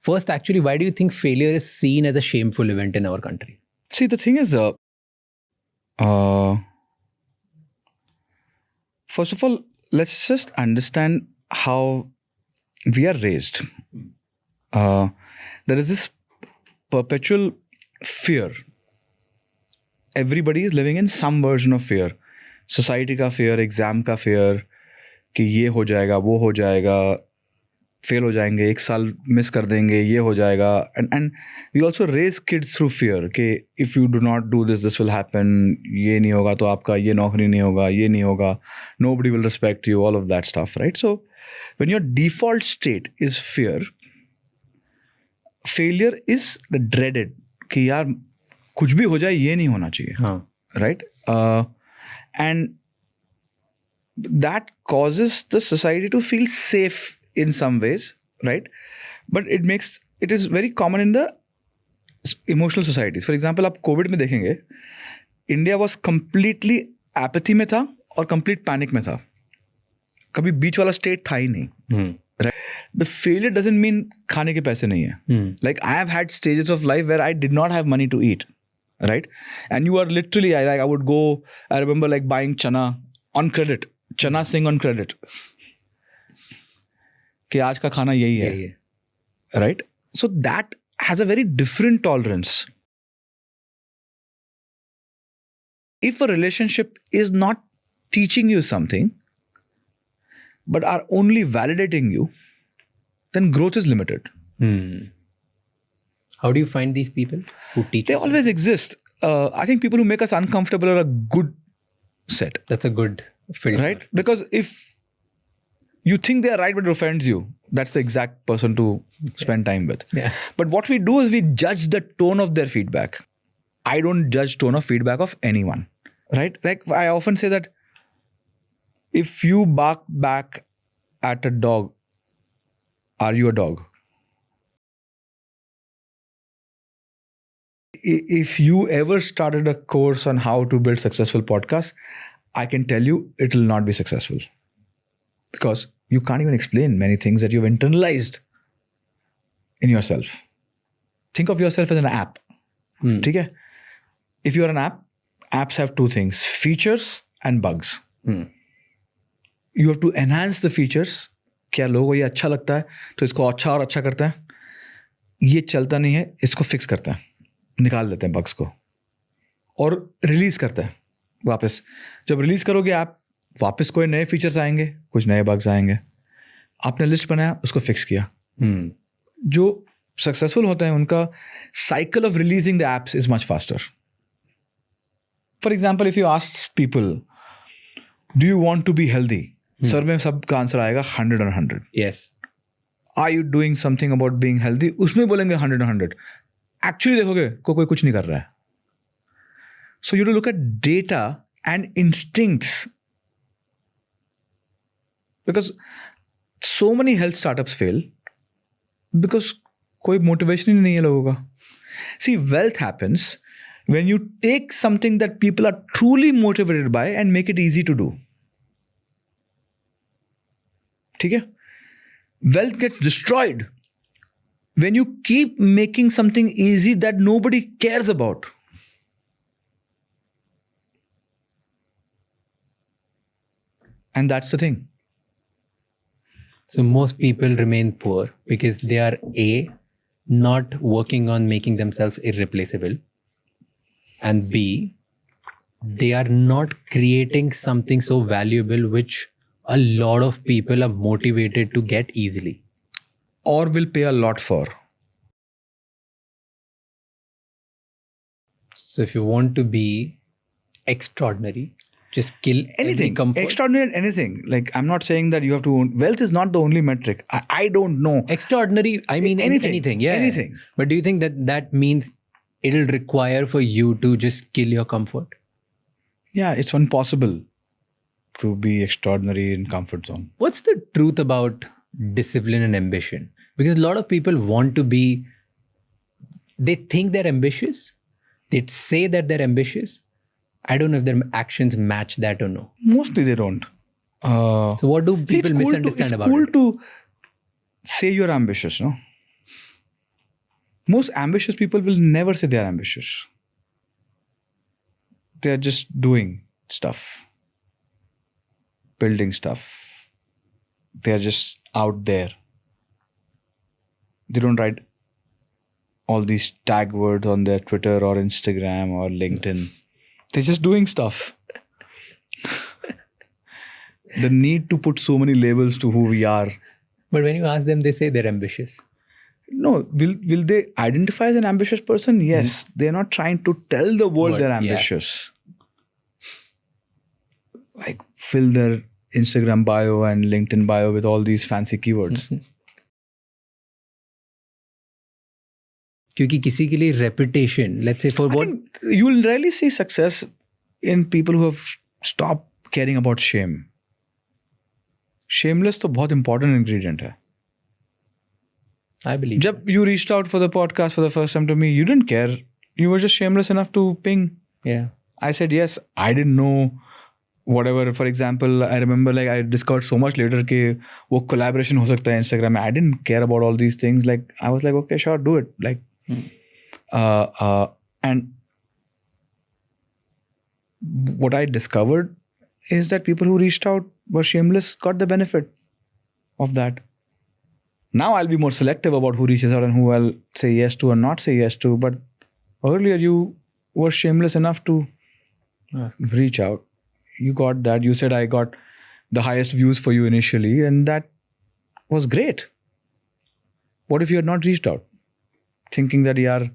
first, actually, why do you think failure is seen as a shameful event in our country? See, the thing is, first of all, let's just understand how we are raised. There is this perpetual fear. Everybody is living in some version of fear. Society का fear, exam का fear, कि ये हो जाएगा, वो हो जाएगा, fail हो जाएंगे, एक साल मिस कर देंगे, ये हो जाएगा. And we also raise kids through fear कि if you do not do this, this will happen, ये नहीं होगा तो आपका ये नौकरी नहीं होगा, ये नहीं होगा, nobody will respect you, all of that stuff, right? So when your default state is fear, failure is the dreaded कि यार कुछ भी हो जाए ये नहीं होना चाहिए. हाँ. Right? And that causes the society to feel safe in some ways, right? But it is very common in the emotional societies. For example, आप कोविड में देखेंगे, इंडिया was completely apathy में था और complete panic में था. कभी बीच वाला state था ही नहीं. Right? The failure doesn't mean खाने के पैसे नहीं है. Like I have had stages of life where I did not have money to eat, right? And you are literally, I would go, I remember like buying chana on credit. Chana Singh on credit. कि आज का खाना यही है. Right? So that has a very different tolerance. If a relationship is not teaching you something, but are only validating you, then growth is limited. How do you find these people who teach? They always exist. I think people who make us uncomfortable are a good set. That's a good filter. Right? Because if you think they are right but it offends you, that's the exact person to spend time with. Yeah. But what we do is we judge the tone of their feedback. I don't judge tone of feedback of anyone. Right? Like I often say that if you bark back at a dog, are you a dog? If you ever started a course on how to build successful podcasts, I can tell you it will not be successful. Because you can't even explain many things that you've internalized in yourself. Think of yourself as an app. Okay? If you're an app, apps have two things, features and bugs. You have to enhance the features. क्या लोगों को ये अच्छा लगता है तो इसको अच्छा और अच्छा करते हैं. ये चलता नहीं है, इसको फिक्स करते हैं, निकाल देते हैं बग्स को और रिलीज करते हैं वापस. जब रिलीज करोगे आप, वापस कोई नए फीचर्स आएंगे, कुछ नए बग्स आएंगे. आपने लिस्ट बनाया, उसको फिक्स किया. जो सक्सेसफुल होते हैं उनका cycle of releasing the apps is much faster. For example, if you ask people do you want to be healthy, survey में सबका आंसर आएगा 100 on 100. Yes. Are you doing something about being healthy? उसमें बोलेंगे 100 on 100. Actually देखोगे कोई कुछ नहीं कर रहा है. So you have to look at data and instincts. Because so many health startups fail because कोई motivation ही नहीं है लोगों का. See, wealth happens when you take something that people are truly motivated by and make it easy to do. ठीक है? Wealth gets destroyed when you keep making something easy that nobody cares about. And that's the thing. So most people remain poor because they are A, not working on making themselves irreplaceable, and B, they are not creating something so valuable which a lot of people are motivated to get easily. Or will pay a lot for. So if you want to be extraordinary, just kill Anything. comfort. Extraordinary anything. Like, I'm not saying that you have to... Wealth is not the only metric. I don't know. Extraordinary, I mean anything. Yeah. Anything. But do you think that means it'll require for you to just kill your comfort? Yeah, it's impossible to be extraordinary in comfort zone. What's the truth about discipline and ambition? Because a lot of people want to be, they think they're ambitious. They say that they're ambitious. I don't know if their actions match that or no. Mostly they don't. So what do people misunderstand about it? It's cool to say you're ambitious, no? Most ambitious people will never say they are ambitious. They are just doing stuff, building stuff. They are just out there. They don't write all these tag words on their Twitter or Instagram or LinkedIn. They're just doing stuff. The need to put so many labels to who we are. But when you ask them, they say they're ambitious. No, will they identify as an ambitious person? Yes. They're not trying to tell the world they're ambitious. Like fill their Instagram bio and LinkedIn bio with all these fancy keywords. क्योंकि किसी के लिए reputation, let's say for what you'll rarely see success in people who have stopped caring about shame. Shameless तो बहुत important ingredient है. I believe. जब you reached out for the podcast for the first time to me, you didn't care. You were just shameless enough to ping. Yeah. I said yes. I didn't know whatever. For example, I remember like I discovered so much later कि वो collaboration हो सकता है Instagram में. I didn't care about all these things. Like I was like, okay, sure, do it. Like, and what I discovered is that people who reached out were shameless, got the benefit of that. Now I'll be more selective about who reaches out and who I'll say yes to or not say yes to. But earlier you were shameless enough to reach out. You got that. You said I got the highest views for you initially, and that was great. What if you had not reached out? Thinking that,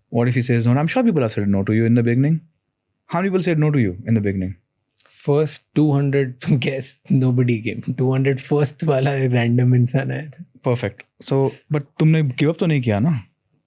what if he says no? I'm sure people have said no to you in the beginning. How many people said no to you in the beginning? First 200 guests, nobody came. 200 first वाला random इंसान आया था. Perfect. So, but तुमने give up तो नहीं किया ना?